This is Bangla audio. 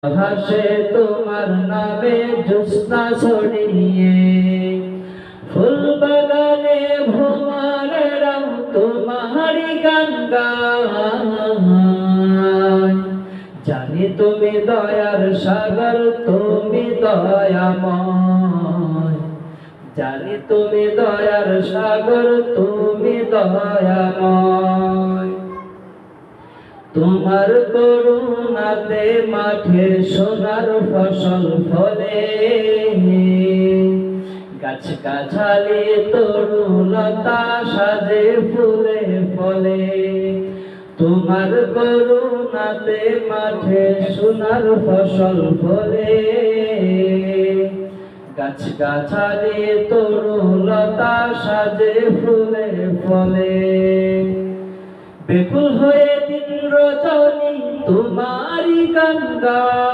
হাসে তোমার নামে জ্যোৎস্না ছড়িয়ে, ফুল বাগানে ভ্রমরেরাও তোমারই গান গায়। জানি তুমি দয়ার সাগর, তুমি দয়াময়। জানি তুমি দয়ার সাগর, তুমি দয়াময়। তোমার করুণাতে মাঠের সোনার ফসল ফলে, গাছ গাছালি তরুলতা সাজে ফুলে ফলে। তোমার করুণাতে মাঠে সোনার ফসল ফলে, গাছ গাছালি তরুলতা সাজে ফুলে ফলে। বেকুল হয়ে দিন রজনী তোমারই গান গায়।